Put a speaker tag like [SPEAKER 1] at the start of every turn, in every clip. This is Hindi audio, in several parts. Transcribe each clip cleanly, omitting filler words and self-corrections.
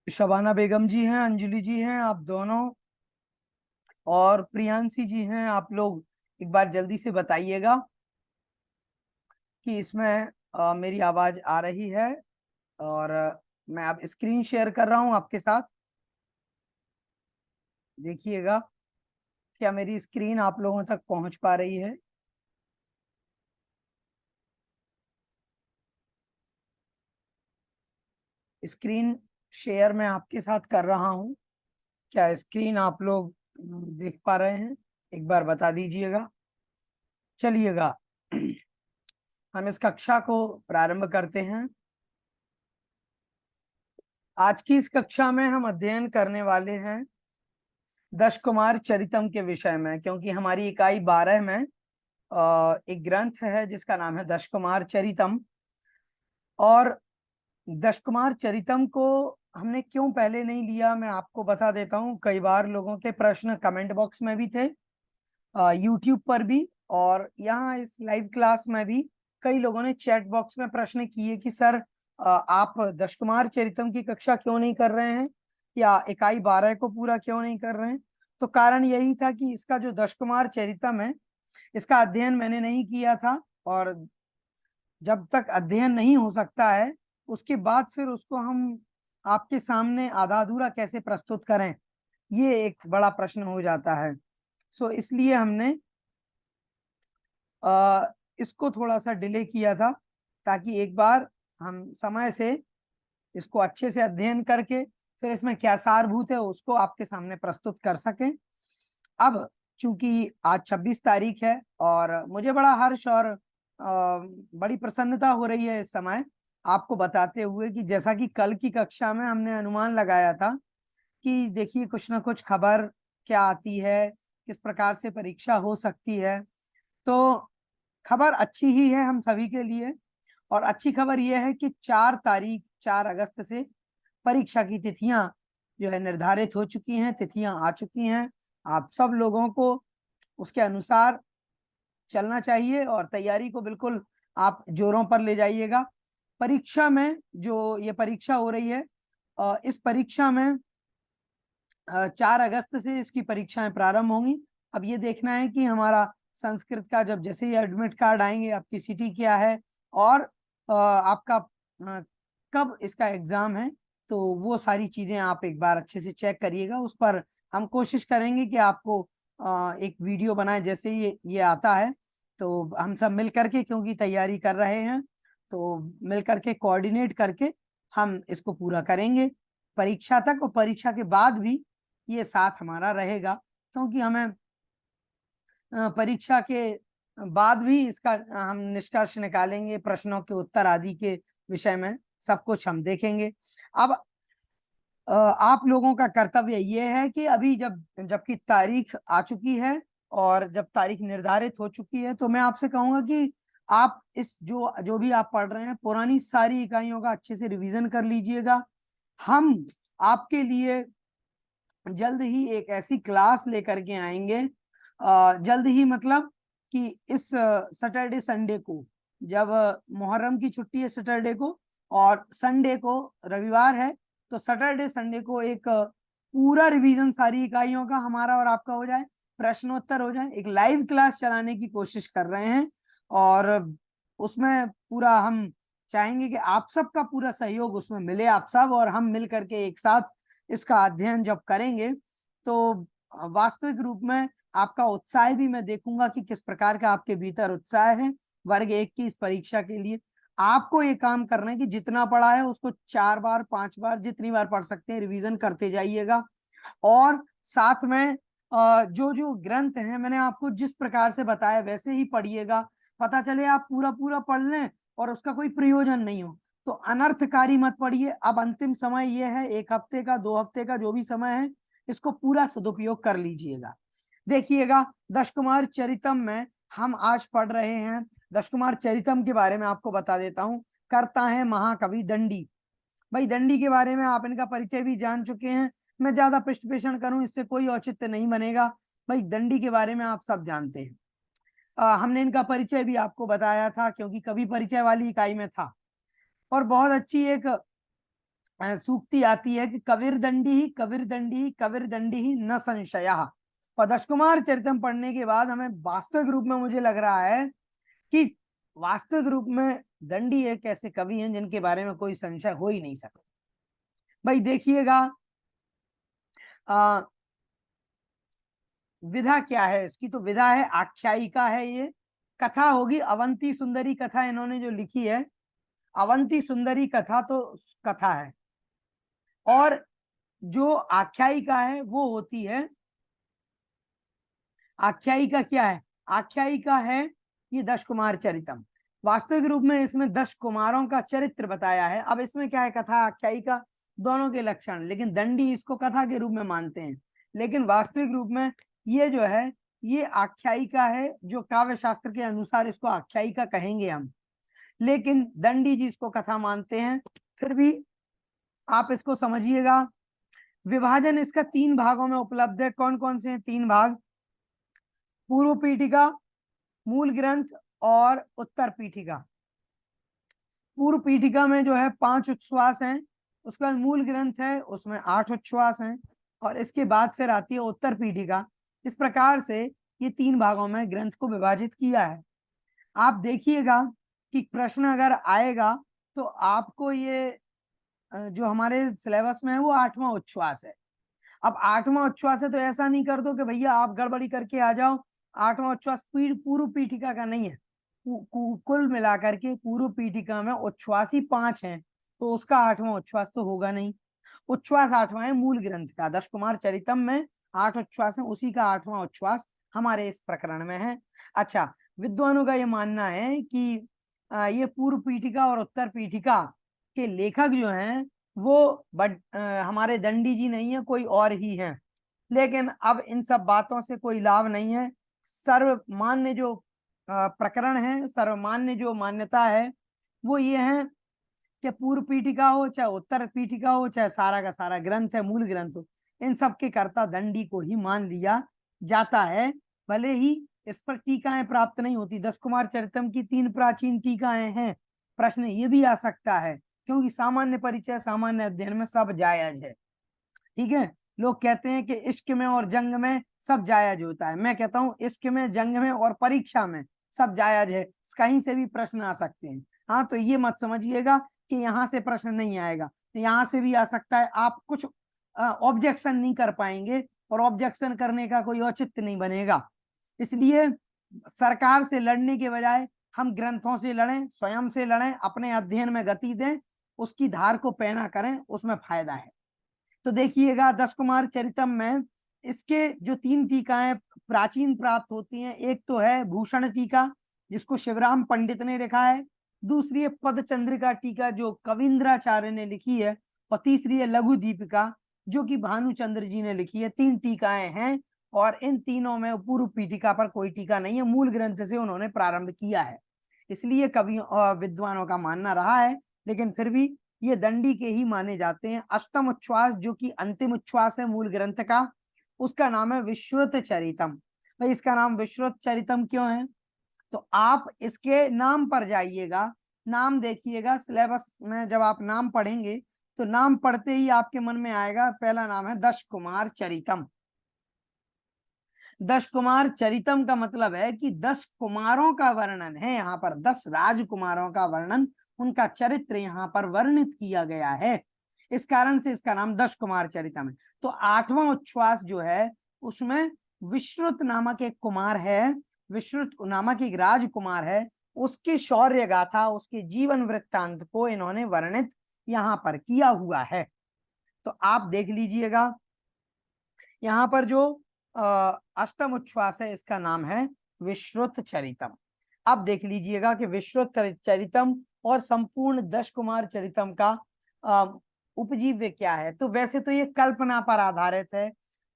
[SPEAKER 1] शबाना बेगम जी हैं, अंजलि जी हैं, आप दोनों, और प्रियांशी जी हैं। आप लोग एक बार जल्दी से बताइएगा कि इसमें मेरी आवाज आ रही है। और मैं अब स्क्रीन शेयर कर रहा हूं आपके साथ। देखिएगा क्या मेरी स्क्रीन आप लोगों तक पहुंच पा रही है। स्क्रीन शेयर मैं आपके साथ कर रहा हूं। क्या स्क्रीन आप लोग देख पा रहे हैं? एक बार बता दीजिएगा। चलिएगा हम इस कक्षा को प्रारंभ करते हैं। आज की इस कक्षा में हम अध्ययन करने वाले हैं दश कुमार चरितम के विषय में, क्योंकि हमारी इकाई 12 में एक ग्रंथ है जिसका नाम है दश कुमार चरितम। और दश कुमार चरितम को हमने क्यों पहले नहीं लिया, मैं आपको बता देता हूँ। कई बार लोगों के प्रश्न कमेंट बॉक्स में भी थे, यूट्यूब पर भी, और यहाँ इस लाइव क्लास में भी कई लोगों ने चैट बॉक्स में प्रश्न किए कि सर आप दश कुमार चरितम की कक्षा क्यों नहीं कर रहे हैं, या इकाई 12 को पूरा क्यों नहीं कर रहे हैं। तो कारण यही था कि इसका जो दश कुमार चरितम है, इसका अध्ययन मैंने नहीं किया था। और जब तक अध्ययन नहीं हो सकता है, उसके बाद फिर उसको हम आपके सामने आधा अधूरा कैसे प्रस्तुत करें, ये एक बड़ा प्रश्न हो जाता है। सो इसलिए हमने इसको थोड़ा सा डिले किया था, ताकि एक बार हम समय से इसको अच्छे से अध्ययन करके फिर इसमें क्या सारभूत है उसको आपके सामने प्रस्तुत कर सकें। अब चूंकि आज 26 तारीख है और मुझे बड़ा हर्ष और बड़ी प्रसन्नता हो रही है इस समय आपको बताते हुए कि जैसा कि कल की कक्षा में हमने अनुमान लगाया था कि देखिए कुछ ना कुछ खबर क्या आती है, किस प्रकार से परीक्षा हो सकती है। तो खबर अच्छी ही है हम सभी के लिए। और अच्छी खबर यह है कि 4 अगस्त से परीक्षा की तिथियां जो है निर्धारित हो चुकी हैं, तिथियां आ चुकी हैं। आप सब लोगों को उसके अनुसार चलना चाहिए और तैयारी को बिल्कुल आप जोरों पर ले जाइएगा। परीक्षा में जो ये परीक्षा हो रही है, इस परीक्षा में 4 अगस्त से इसकी परीक्षाएं प्रारंभ होंगी। अब ये देखना है कि हमारा संस्कृत का जब जैसे ही एडमिट कार्ड आएंगे, आपकी सिटी क्या है और आपका कब इसका एग्जाम है, तो वो सारी चीजें आप एक बार अच्छे से चेक करिएगा। उस पर हम कोशिश करेंगे कि आपको एक वीडियो बनाए जैसे ये आता है। तो हम सब मिल करके, क्योंकि तैयारी कर रहे हैं, तो मिल करके कोऑर्डिनेट करके हम इसको पूरा करेंगे परीक्षा तक। और परीक्षा के बाद भी ये साथ हमारा रहेगा, क्योंकि हमें परीक्षा के बाद भी इसका हम निष्कर्ष निकालेंगे, प्रश्नों के उत्तर आदि के विषय में सब कुछ हम देखेंगे। अब आप लोगों का कर्तव्य ये है कि अभी जबकि तारीख आ चुकी है और जब तारीख निर्धारित हो चुकी है, तो मैं आपसे कहूंगा कि आप इस जो जो भी आप पढ़ रहे हैं, पुरानी सारी इकाइयों का अच्छे से रिवीजन कर लीजिएगा। हम आपके लिए जल्द ही एक ऐसी क्लास लेकर के आएंगे, जल्द ही मतलब कि इस सैटरडे संडे को, जब मुहर्रम की छुट्टी है सैटरडे को और संडे को रविवार है, तो सैटरडे संडे को एक पूरा रिवीजन सारी इकाइयों का हमारा और आपका हो जाए, प्रश्नोत्तर हो जाए। एक लाइव क्लास चलाने की कोशिश कर रहे हैं और उसमें पूरा हम चाहेंगे कि आप सबका पूरा सहयोग उसमें मिले, आप सब और हम मिल करके एक साथ इसका अध्ययन जब करेंगे, तो वास्तविक रूप में आपका उत्साह भी मैं देखूंगा कि किस प्रकार का आपके भीतर उत्साह है वर्ग 1 की इस परीक्षा के लिए। आपको ये काम करना है कि जितना पढ़ा है उसको 4 बार 5 बार जितनी बार पढ़ सकते हैं रिवीजन करते जाइएगा। और साथ में जो जो ग्रंथ हैं मैंने आपको जिस प्रकार से बताया वैसे ही पढ़िएगा। पता चले आप पूरा पूरा पढ़ लें और उसका कोई प्रयोजन नहीं हो, तो अनर्थकारी मत पढ़िए। अब अंतिम समय यह है, 1 हफ्ते का 2 हफ्ते का जो भी समय है, इसको पूरा सदुपयोग कर लीजिएगा। देखिएगा दश कुमार चरितम में हम आज पढ़ रहे हैं। दश कुमार चरितम के बारे में आपको बता देता हूं। करता है महाकवि दंडी। भाई दंडी के बारे में आप इनका परिचय भी जान चुके हैं, मैं ज्यादा पृष्ठपेषण करूं इससे कोई औचित्य नहीं बनेगा। भाई दंडी के बारे में आप सब जानते हैं। हमने इनका परिचय भी आपको बताया था, क्योंकि कभी परिचय वाली इकाई में था। और बहुत अच्छी एक सूक्ति आती है कि कविर्दंडी ही कविर्दंडी ही कविर्दंडी ही न संशयः। और दश कुमार चरितम पढ़ने के बाद हमें वास्तविक रूप में मुझे लग रहा है कि वास्तविक रूप में दंडी एक ऐसे कवि हैं जिनके बारे में कोई संशय हो ही नहीं सकता। भाई देखिएगा, विधा क्या है इसकी, तो विधा है आख्यायिका है, ये कथा होगी। अवंती सुंदरी कथा इन्होंने जो लिखी है, अवंती सुंदरी कथा तो कथा है, और जो आख्यायिका है वो होती है, आख्यायिका क्या है, आख्यायिका है ये दश कुमार चरितम। वास्तविक रूप में इसमें 10 कुमारों का चरित्र बताया है। अब इसमें क्या है, कथा आख्यायिका दोनों के लक्षण, लेकिन दंडी इसको कथा के रूप में मानते हैं, लेकिन वास्तविक रूप में ये जो है ये आख्यायिका है, जो काव्य शास्त्र के अनुसार इसको आख्यायिका कहेंगे हम, लेकिन दंडी जी इसको कथा मानते हैं। फिर भी आप इसको समझिएगा, विभाजन इसका 3 भागों में उपलब्ध है। कौन कौन से हैं 3 भाग, पूर्व पीठिका, मूल ग्रंथ और उत्तर पीठिका। पूर्व पीठिका में जो है 5 उच्छ्वास हैं, उसके बाद मूल ग्रंथ है उसमें 8 उच्छ्वास हैं, और इसके बाद फिर आती है उत्तर पीठिका। इस प्रकार से ये 3 भागों में ग्रंथ को विभाजित किया है। आप देखिएगा कि प्रश्न अगर आएगा तो आपको ये जो हमारे सिलेबस में है वो 8वां उच्छ्वास है। अब 8वां उच्छ्वास है तो ऐसा नहीं कर दो कि भैया आप गड़बड़ी करके आ जाओ, 8वां उच्छ्वास पूर्व पीठिका का नहीं है। कुल मिलाकर के पूर्व पीठिका में उच्छ्वास ही 5 हैं, तो उसका 8वां उच्छ्वास तो होगा नहीं। उच्छ्वास 8वां है मूल ग्रंथ का, दश कुमार चरितम में 8 उच्छ्वास है, उसी का 8वां उच्छ्वास हमारे इस प्रकरण में है। अच्छा, विद्वानों का ये मानना है कि ये पूर्व पीठिका और उत्तर पीठिका के लेखक जो हैं वो हमारे दंडी जी नहीं है, कोई और ही है। लेकिन अब इन सब बातों से कोई लाभ नहीं है। सर्वमान्य जो प्रकरण है, सर्वमान्य जो मान्यता है वो ये है कि पूर्व पीठिका हो चाहे उत्तर पीठिका हो चाहे सारा का सारा ग्रंथ है मूल ग्रंथ हो, इन सब के कर्ता दंडी को ही मान लिया जाता है। भले ही इस पर टीकाएं प्राप्त नहीं होती। दश कुमार चरितम की 3 प्राचीन टीकाएं हैं। प्रश्न ये भी आ सकता है, क्योंकि सामान्य परिचय सामान्य अध्ययन में सब जायज है। ठीक है, लोग कहते हैं कि इश्क में और जंग में सब जायज होता है, मैं कहता हूँ इश्क में, जंग में और परीक्षा में सब जायज है, कहीं से भी प्रश्न आ सकते हैं। हाँ, तो ये मत समझिएगा कि यहाँ से प्रश्न नहीं आएगा, यहाँ से भी आ सकता है। आप कुछ ऑब्जेक्शन नहीं कर पाएंगे, और ऑब्जेक्शन करने का कोई औचित्य नहीं बनेगा। इसलिए सरकार से लड़ने के बजाय हम ग्रंथों से लड़ें, स्वयं से लड़ें, अपने अध्ययन में गति दें, उसकी धार को पैना करें, उसमें फायदा है। तो देखिएगा, दश कुमार चरितम में इसके जो 3 टीकाएं प्राचीन प्राप्त होती हैं, एक तो है भूषण टीका जिसको शिवराम पंडित ने लिखा है, दूसरी है पदचंद्रिका टीका जो कविंद्राचार्य ने लिखी है, और तीसरी है लघु दीपिका जो कि भानुचंद्र जी ने लिखी है। 3 टीकाएं हैं, और इन तीनों में पूर्व पीठिका पर कोई टीका नहीं है, मूल ग्रंथ से उन्होंने प्रारंभ किया है। इसलिए कवियों और विद्वानों का मानना रहा है, लेकिन फिर भी ये दंडी के ही माने जाते हैं। अष्टम उच्छ्वास जो कि अंतिम उच्छ्वास है मूल ग्रंथ का, उसका नाम है विश्रुत चरितम। भाई इसका नाम विश्रुत चरितम क्यों है, तो आप इसके नाम पर जाइएगा, नाम देखिएगा सिलेबस में, जब आप नाम पढ़ेंगे तो नाम पढ़ते ही आपके मन में आएगा, पहला नाम है दश कुमार चरितम। दश कुमार चरितम का मतलब है कि 10 कुमारों का वर्णन है, यहाँ पर 10 राजकुमारों का वर्णन, उनका चरित्र यहाँ पर वर्णित किया गया है, इस कारण से इसका नाम दश कुमार चरितम है। तो 8वां उच्छ्वास जो है उसमें विश्रुत नामक एक कुमार है, विश्रुत नामक एक राजकुमार है, उसके शौर्य गाथा, उसके जीवन वृत्तांत को इन्होंने वर्णित यहाँ पर किया हुआ है। तो आप देख लीजिएगा, यहाँ पर जो अष्टम उच्छ्वास है इसका नाम है विश्रुत चरितम। अब देख लीजिएगा कि विश्रुत चरितम और संपूर्ण दश कुमार चरितम का उपजीव्य क्या है। तो वैसे तो ये कल्पना पर आधारित है,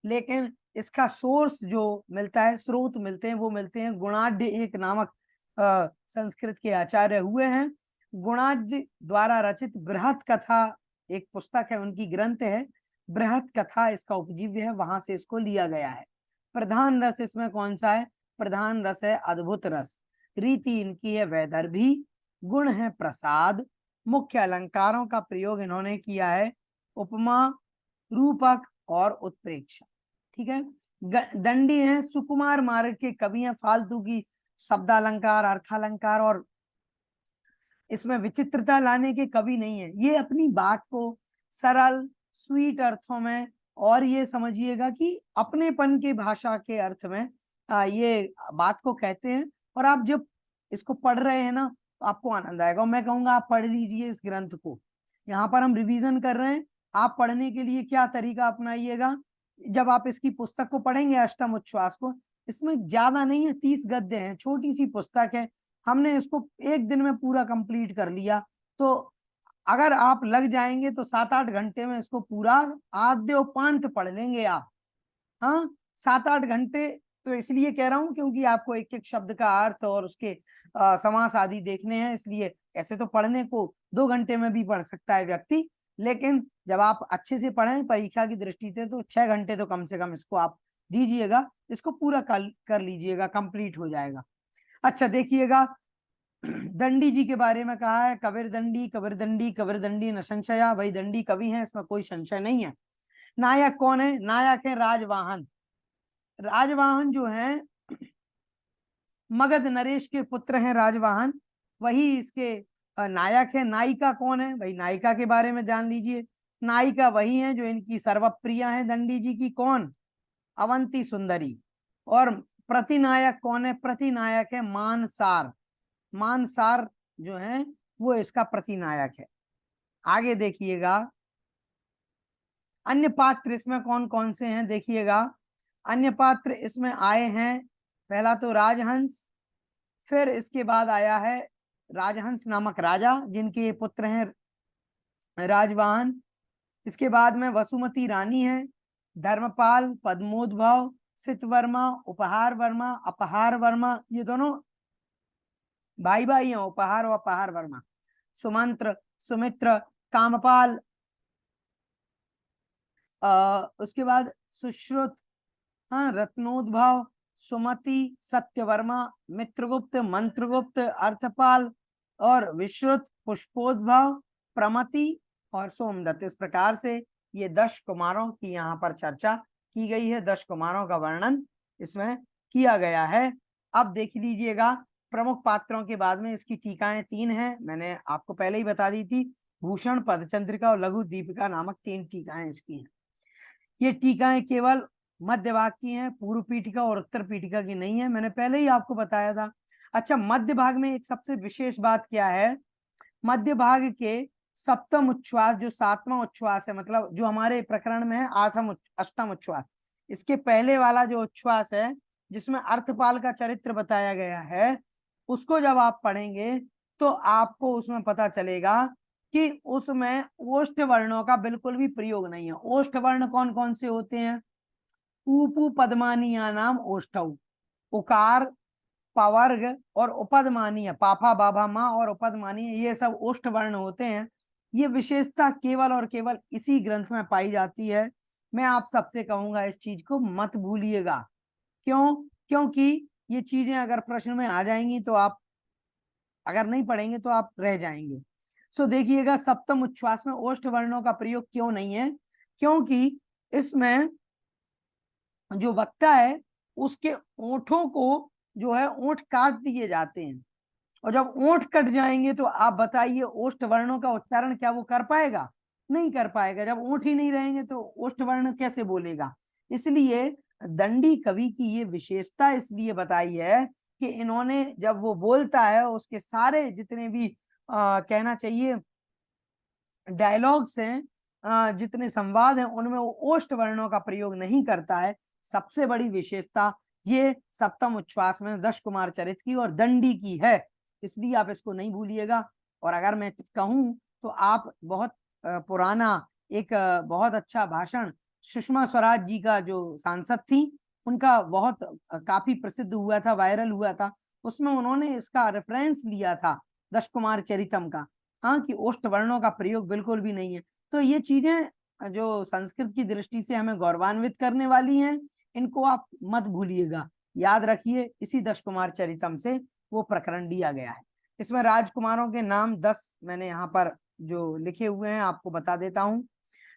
[SPEAKER 1] लेकिन इसका सोर्स जो मिलता है, स्रोत मिलते हैं, वो मिलते हैं गुणाढ्य एक नामक संस्कृत के आचार्य हुए हैं। गुणाढ्य द्वारा रचित बृहत कथा एक पुस्तक है, उनकी ग्रंथ है बृहत कथा, इसका उपजीव्य है, वहां से इसको लिया गया है। प्रधान रस इसमें कौन सा है, प्रधान रस है अद्भुत रस, रीति इनकी है वैदर्भी, गुण है प्रसाद, मुख्य अलंकारों का प्रयोग इन्होंने किया है उपमा, रूपक और उत्प्रेक्षा। ठीक है, दंडी हैं सुकुमार मार्ग के कवि हैं, फालतू की शब्दालंकार, अर्थालंकार और इसमें विचित्रता लाने के कवि नहीं है। ये अपनी बात को सरल स्वीट अर्थों में, और ये समझिएगा कि अपनेपन के भाषा के अर्थ में ये बात को कहते हैं। और आप जब इसको पढ़ रहे हैं ना तो आपको आनंद आएगा। और मैं कहूंगा आप पढ़ लीजिए इस ग्रंथ को। यहाँ पर हम रिवीजन कर रहे हैं। आप पढ़ने के लिए क्या तरीका अपनाइएगा, जब आप इसकी पुस्तक को पढ़ेंगे अष्टम उच्छ्वास को, इसमें ज्यादा नहीं है, 30 गद्य हैं, छोटी सी पुस्तक है। हमने इसको एक दिन में पूरा कंप्लीट कर लिया। तो अगर आप लग जाएंगे तो 7-8 घंटे में इसको पूरा आद्योपांत पढ़ लेंगे आप। हाँ, 7-8 घंटे तो इसलिए कह रहा हूं क्योंकि आपको एक एक शब्द का अर्थ और उसके समास आदि देखने हैं, इसलिए ऐसे तो पढ़ने को 2 घंटे में भी पढ़ सकता है व्यक्ति, लेकिन जब आप अच्छे से पढ़ें परीक्षा की दृष्टि से तो 6 घंटे तो कम से कम इसको आप दीजिएगा, इसको पूरा कर लीजिएगा, कंप्लीट हो जाएगा। अच्छा देखिएगा, दंडी जी के बारे में कहा है कबीर दंडी, कबीर दंडी, कबीर दंडी न संशया। भाई दंडी कवि है, इसमें कोई संशय नहीं है। नायक कौन है? नायक है राजवाहन। राजवाहन जो है मगध नरेश के पुत्र हैं राजवाहन, वही इसके नायक है। नायिका कौन है? भाई नायिका के बारे में जान लीजिए। नायिका वही है जो इनकी सर्वप्रिया है दंडी जी की। कौन? अवंती सुंदरी। और प्रतिनायक कौन है? प्रतिनायक है मानसार। मानसार जो है वो इसका प्रतिनायक है। आगे देखिएगा, अन्य पात्र इसमें कौन कौन से हैं देखिएगा। अन्य पात्र इसमें आए हैं, पहला तो राजहंस, फिर इसके बाद आया है राजहंस नामक राजा जिनके पुत्र हैं राजवाहन। इसके बाद में वसुमती रानी है, धर्मपाल, पद्मोद्भव, सितवर्मा, उपहार वर्मा, अपहार वर्मा, ये दोनों भाई भाई हैं, उपहार और अपहार वर्मा। सुमंत्र, सुमित्र, कामपाल, उसके बाद सुश्रुत, हाँ, रत्नोद्भव, सुमति, सत्यवर्मा, मित्रगुप्त, मंत्रगुप्त, अर्थपाल और विश्रुत, पुष्पोद्भव, प्रमति और सोमदत्त। इस प्रकार से ये 10 कुमारों की यहाँ पर चर्चा की गई है, 10 कुमारों का वर्णन इसमें किया गया है। अब देख लीजिएगा, प्रमुख पात्रों के बाद में इसकी टीकाएं 3 हैं, मैंने आपको पहले ही बता दी थी। भूषण, पदचंद्रिका और लघु दीपिका नामक 3 टीकाएं इसकी हैं। ये टीकाएं केवल मध्य भाग की हैं, पूर्व पीठिका और उत्तर पीठिका की नहीं है, मैंने पहले ही आपको बताया था। अच्छा, मध्य भाग में एक सबसे विशेष बात क्या है, मध्य भाग के सप्तम उच्छ्वास जो 7वां उच्छ्वास है, मतलब जो हमारे प्रकरण में है अष्टम उच्छ्वास, इसके पहले वाला जो उच्छ्वास है जिसमें अर्थपाल का चरित्र बताया गया है, उसको जब आप पढ़ेंगे तो आपको उसमें पता चलेगा कि उसमें ओष्ठ वर्णों का बिल्कुल भी प्रयोग नहीं है। ओष्ठ वर्ण कौन कौन से होते हैं? ऊपू पद्मानिया नाम ओष्ठौ, उकार, पवर्ग और उपदमानीय, पापा बाबा माँ और उपदमानीय, ये सब ओष्ठ वर्ण होते हैं। ये विशेषता केवल और केवल इसी ग्रंथ में पाई जाती है। मैं आप सबसे कहूंगा इस चीज को मत भूलिएगा। क्यों? क्योंकि ये चीजें अगर प्रश्न में आ जाएंगी तो आप अगर नहीं पढ़ेंगे तो आप रह जाएंगे। सो देखिएगा, सप्तम उच्छ्वास में ओष्ठ वर्णों का प्रयोग क्यों नहीं है? क्योंकि इसमें जो वक्ता है उसके ओंठों को जो है ओंठ काट दिए जाते हैं, और जब ओंठ कट जाएंगे तो आप बताइए ओष्ठ वर्णों का उच्चारण क्या वो कर पाएगा? नहीं कर पाएगा। जब ओंठ ही नहीं रहेंगे तो ओष्ठ वर्ण कैसे बोलेगा? इसलिए दंडी कवि की ये विशेषता इसलिए बताई है कि इन्होंने जब वो बोलता है उसके सारे जितने भी कहना चाहिए डायलॉग्स हैं, जितने संवाद हैं, उनमें वो ओष्ठ वर्णों का प्रयोग नहीं करता है। सबसे बड़ी विशेषता ये सप्तम उच्छ्वास में 10 कुमार चरित की और दंडी की है, इसलिए आप इसको नहीं भूलिएगा। और अगर मैं कहूं तो आप बहुत पुराना एक बहुत अच्छा भाषण सुषमा स्वराज जी का जो सांसद थी उनका बहुत काफी प्रसिद्ध हुआ था, वायरल हुआ था, उसमें उन्होंने इसका रेफरेंस लिया था 10 कुमार चरितम का, हाँ, कि ओष्ठ वर्णों का प्रयोग बिल्कुल भी नहीं है। तो ये चीजें जो संस्कृत की दृष्टि से हमें गौरवान्वित करने वाली हैं, इनको आप मत भूलिएगा, याद रखिए। इसी 10 कुमार चरितम से वो प्रकरण लिया गया है। इसमें राजकुमारों के नाम 10 मैंने यहाँ पर जो लिखे हुए हैं आपको बता देता हूँ।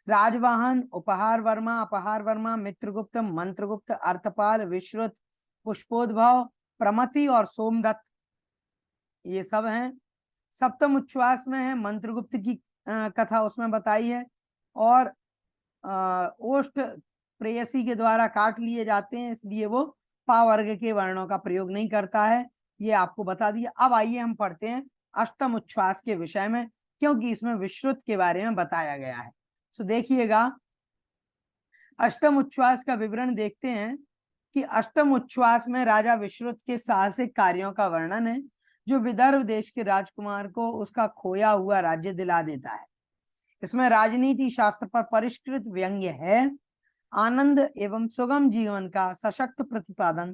[SPEAKER 1] राजवाहन, उपहार वर्मा, अपहार वर्मा, मित्रगुप्त, मंत्रगुप्त, अर्थपाल, विश्रुत, पुष्पोद्भव, प्रमति और सोमदत्त, ये सब हैं। सप्तम उच्छ्वास में है मंत्रगुप्त की कथा उसमें बताई है। और ओष्ठ प्रेयसी के द्वारा काट लिए जाते हैं, इसलिए वो पा वर्ग के वर्णों का प्रयोग नहीं करता है, ये आपको बता दिया। अब आइए हम पढ़ते हैं अष्टम उच्छ्वास के विषय में, क्योंकि इसमें विश्रुत के बारे में बताया गया है। तो देखिएगा, अष्टम उच्छ्वास का विवरण देखते हैं कि अष्टम उच्छ्वास में राजा विश्रुत के साहसिक कार्यों का वर्णन है, जो विदर्भ देश के राजकुमार को उसका खोया हुआ राज्य दिला देता है। इसमें राजनीति शास्त्र पर परिष्कृत व्यंग्य है। आनंद एवं सुगम जीवन का सशक्त प्रतिपादन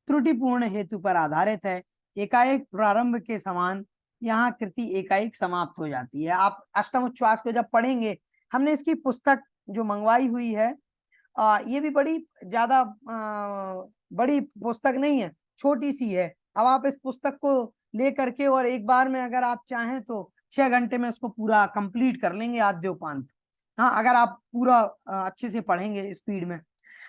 [SPEAKER 1] त्रुटिपूर्ण हेतु पर आधारित है। एकाएक प्रारंभ के समान यहाँ कृति एकाएक समाप्त हो जाती है। आप अष्टम उच्छ्वास को जब पढ़ेंगे, हमने इसकी पुस्तक जो मंगवाई हुई है, ये भी बड़ी ज्यादा बड़ी पुस्तक नहीं है, छोटी सी है। अब आप इस पुस्तक को लेकर के और एक बार में अगर आप चाहें तो 6 घंटे में उसको पूरा कंप्लीट कर लेंगे आद्योपांत। हाँ, अगर आप पूरा अच्छे से पढ़ेंगे स्पीड में।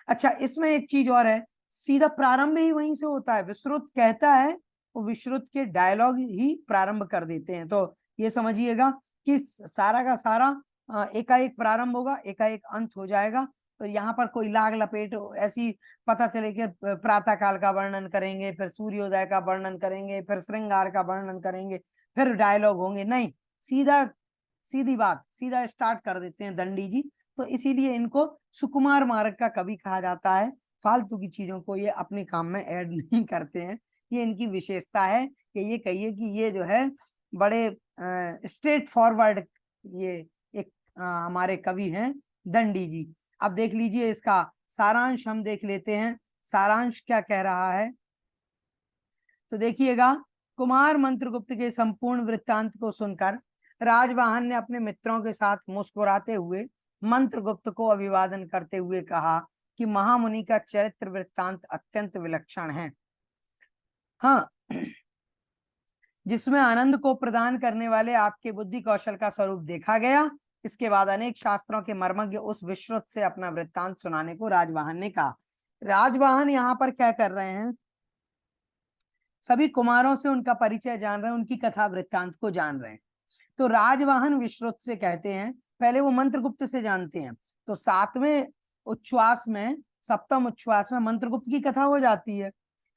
[SPEAKER 1] अच्छा, इसमें एक चीज और है, सीधा प्रारंभ ही वहीं से होता है। विश्रुत कहता है, वो विश्रुत के डायलॉग ही प्रारंभ कर देते हैं। तो ये समझिएगा कि सारा का सारा एकाएक प्रारंभ होगा, एकाएक अंत हो जाएगा। तो यहाँ पर कोई लाग लपेट ऐसी पता चले कि प्रातः काल का वर्णन करेंगे, फिर सूर्योदय का वर्णन करेंगे, फिर श्रृंगार का वर्णन करेंगे, फिर डायलॉग होंगे, नहीं, सीधा सीधी बात सीधा स्टार्ट कर देते हैं दंडी जी। तो इसीलिए इनको सुकुमार मार्ग का कवि कहा जाता है। फालतू की चीजों को ये अपने काम में ऐड नहीं करते हैं, ये इनकी विशेषता है कि ये कहिए कि ये जो है बड़े स्ट्रेट फॉरवर्ड ये एक हमारे कवि हैं दंडी जी। अब देख लीजिए, इसका सारांश हम देख लेते हैं। सारांश क्या कह रहा है, तो देखिएगा, कुमार मंत्रगुप्त के संपूर्ण वृत्तांत को सुनकर राजवाहन ने अपने मित्रों के साथ मुस्कुराते हुए मंत्रगुप्त को अभिवादन करते हुए कहा कि महामुनि का चरित्र वृत्तांत अत्यंत विलक्षण है। हाँ, जिसमें आनंद को प्रदान करने वाले आपके बुद्धि कौशल का स्वरूप देखा गया। इसके बाद अनेक शास्त्रों के मर्मज्ञ उस विश्रुत से अपना वृत्तांत सुनाने को राजवाहन ने कहा। राजवाहन यहाँ पर क्या कर रहे हैं, सभी कुमारों से उनका परिचय जान रहे हैं, उनकी कथा वृत्तांत को जान रहे हैं। तो राजवाहन विश्रुत से कहते हैं, पहले वो मंत्रगुप्त से जानते हैं। तो 7वें उच्छ्वास में, सप्तम उच्छ्वास में मंत्रगुप्त की कथा हो जाती है।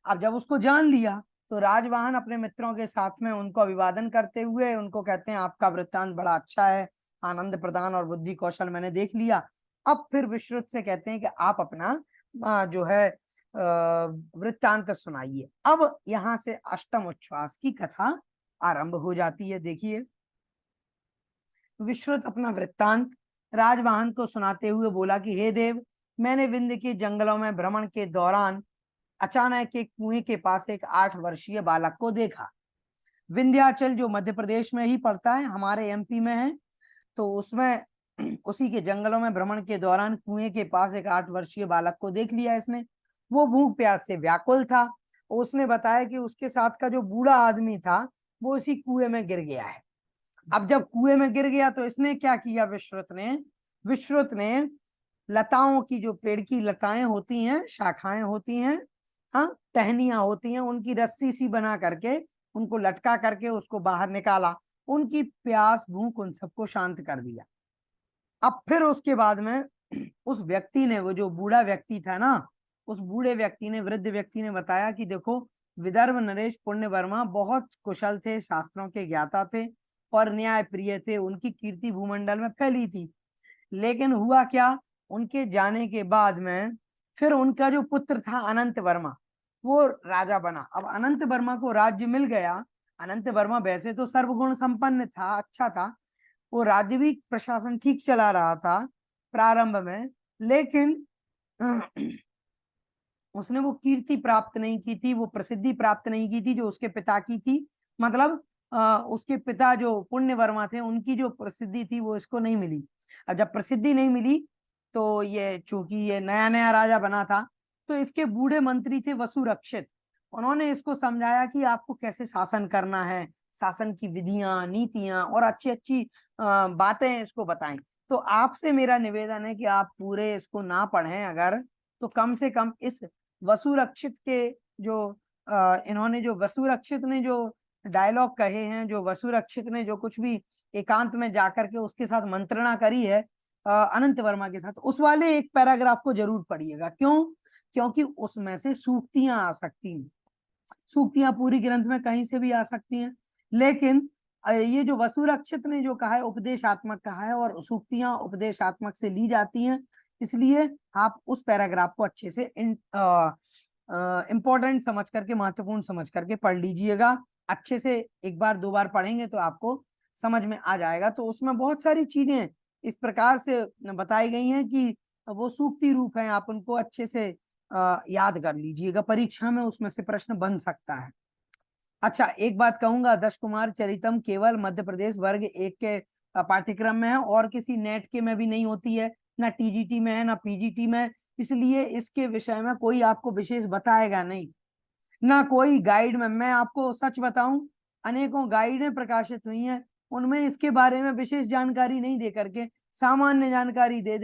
[SPEAKER 1] अब जब उसको जान लिया तो राजवाहन अपने मित्रों के साथ में उनको अभिवादन करते हुए उनको कहते हैं, आपका वृत्तांत बड़ा अच्छा है, आनंद प्रदान और बुद्धि कौशल मैंने देख लिया। अब फिर विश्रुत से कहते हैं कि आप अपना जो है वृत्तांत सुनाइए। अब यहाँ से अष्टम उच्छ्वास की कथा आरंभ हो जाती है। देखिए, विश्रुत अपना वृत्तांत राजवाहन को सुनाते हुए बोला कि हे देव, मैंने विंध्य के जंगलों में भ्रमण के दौरान अचानक एक कुएं के पास एक 8 वर्षीय बालक को देखा। विंध्याचल जो मध्य प्रदेश में ही पड़ता है, हमारे एमपी में है, तो उसमें उसी के जंगलों में भ्रमण के दौरान कुएं के पास एक 8 वर्षीय बालक को देख लिया इसने। वो भूख प्यास से व्याकुल था। उसने बताया कि उसके साथ का जो बूढ़ा आदमी था वो इसी कुएं में गिर गया है। अब जब कुएं में गिर गया तो इसने क्या किया, विश्रुत ने लताओं की, जो पेड़ की लताएं होती हैं, शाखाएं होती हैं, हाँ, टहनियां होती हैं, उनकी रस्सी सी बना करके उनको लटका करके उसको बाहर निकाला। उनकी प्यास भूख उन सबको शांत कर दिया। अब फिर उसके बाद में उस व्यक्ति ने, वो जो बूढ़ा व्यक्ति था ना, उस बूढ़े व्यक्ति ने, वृद्ध व्यक्ति ने बताया कि देखो, विदर्भ नरेश पुण्य वर्मा बहुत कुशल थे, शास्त्रों के ज्ञाता थे और न्याय प्रिय थे, उनकी कीर्ति भूमंडल में फैली थी। लेकिन हुआ क्या, उनके जाने के बाद में फिर उनका जो पुत्र था अनंत वर्मा, वो राजा बना। अब अनंत वर्मा को राज्य मिल गया। अनंत वर्मा वैसे तो सर्वगुण संपन्न था, अच्छा था, वो राज्य भी प्रशासन ठीक चला रहा था प्रारंभ में, लेकिन उसने वो कीर्ति प्राप्त नहीं की थी, वो प्रसिद्धि प्राप्त नहीं की थी जो उसके पिता की थी। मतलब उसके पिता जो पुण्य वर्मा थे, उनकी जो प्रसिद्धि थी वो इसको नहीं मिली। अब जब प्रसिद्धि नहीं मिली तो ये, चूंकि ये नया नया राजा बना था, तो इसके बूढ़े मंत्री थे वसुरक्षित, उन्होंने इसको समझाया कि आपको कैसे शासन करना है, शासन की विधियां, नीतियां और अच्छी अच्छी बातें इसको बताएं। तो आपसे मेरा निवेदन है कि आप पूरे इसको ना पढ़ें अगर, तो कम से कम इस वसुरक्षित के जो इन्होंने जो वसुरक्षित ने जो डायलॉग कहे हैं, जो वसुरक्षित ने जो कुछ भी एकांत में जाकर के उसके साथ मंत्रणा करी है अनंत वर्मा के साथ, उस वाले एक पैराग्राफ को जरूर पढ़िएगा। क्यों? क्योंकि उसमें से सूक्तियां आ सकती हैं। सूक्तियां पूरी ग्रंथ में कहीं से भी आ सकती हैं, लेकिन ये जो वसुरक्षित ने जो कहा है उपदेशात्मक कहा है, और सूक्तियां उपदेशात्मक से ली जाती हैं, इसलिए आप उस पैराग्राफ को अच्छे से इंपॉर्टेंट समझ करके, महत्वपूर्ण समझ करके पढ़ लीजिएगा। अच्छे से एक बार दो बार पढ़ेंगे तो आपको समझ में आ जाएगा। तो उसमें बहुत सारी चीजें इस प्रकार से बताई गई हैं कि वो सूक्ति रूप है, आप उनको अच्छे से याद कर लीजिएगा, परीक्षा में उसमें से प्रश्न बन सकता है। अच्छा, एक बात कहूंगा, दश कुमार चरितम केवल मध्य प्रदेश वर्ग 1 के पाठ्यक्रम में है, और किसी नेट के में भी नहीं होती है, ना टीजीटी में है, ना पीजीटी में, इसलिए इसके विषय में कोई आपको विशेष बताएगा नहीं, ना कोई गाइड में। मैं आपको सच बताऊं, अनेकों गाइडें प्रकाशित हुई हैं, उनमें इसके बारे में विशेष जानकारी नहीं दे करके सामान्य जानकारी दे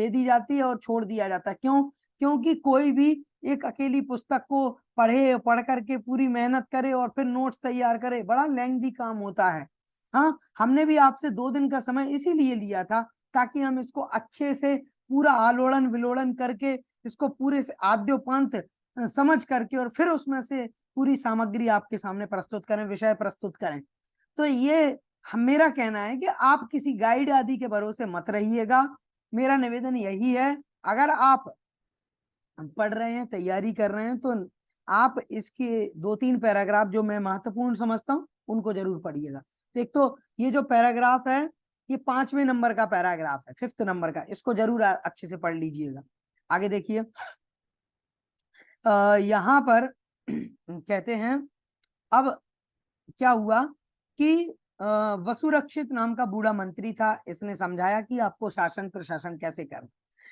[SPEAKER 1] दी जाती है और छोड़ दिया जाता है। क्यों? क्योंकि कोई भी एक अकेली पुस्तक को पढ़ करके पूरी मेहनत करे और फिर नोट्स तैयार करे, बड़ा लेंथी काम होता है। हाँ, हमने भी आपसे 2 दिन का समय इसीलिए लिया था ताकि हम इसको अच्छे से पूरा आलोड़न विलोड़न करके इसको पूरे से आद्योपांत समझ करके और फिर उसमें से पूरी सामग्री आपके सामने प्रस्तुत करें, विषय प्रस्तुत करें। तो ये मेरा कहना है कि आप किसी गाइड आदि के भरोसे मत रहिएगा। मेरा निवेदन यही है, अगर आप पढ़ रहे हैं, तैयारी कर रहे हैं, तो आप इसके 2-3 पैराग्राफ जो मैं महत्वपूर्ण समझता हूं उनको जरूर पढ़िएगा। तो एक तो ये जो पैराग्राफ है, ये 5वें नंबर का पैराग्राफ है, 5th नंबर का, इसको जरूर अच्छे से पढ़ लीजिएगा। आगे देखिए, यहाँ पर कहते हैं, अब क्या हुआ कि वसुरक्षित नाम का बूढ़ा मंत्री था, इसने समझाया कि आपको शासन प्रशासन कैसे करना।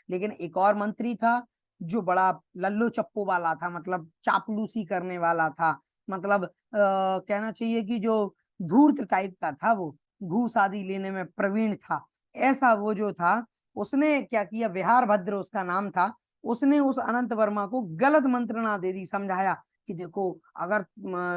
[SPEAKER 1] लेकिन एक और मंत्री था जो बड़ा लल्लो चप्पो वाला था, मतलब चापलूसी करने वाला था, मतलब कहना चाहिए कि जो धूर्त टाइप का था, वो घूस आदि लेने में प्रवीण था, ऐसा वो जो था। उसने क्या किया, विहार भद्र उसका नाम था, उसने उस अनंत वर्मा को गलत मंत्रणा दे दी, समझाया कि देखो, अगर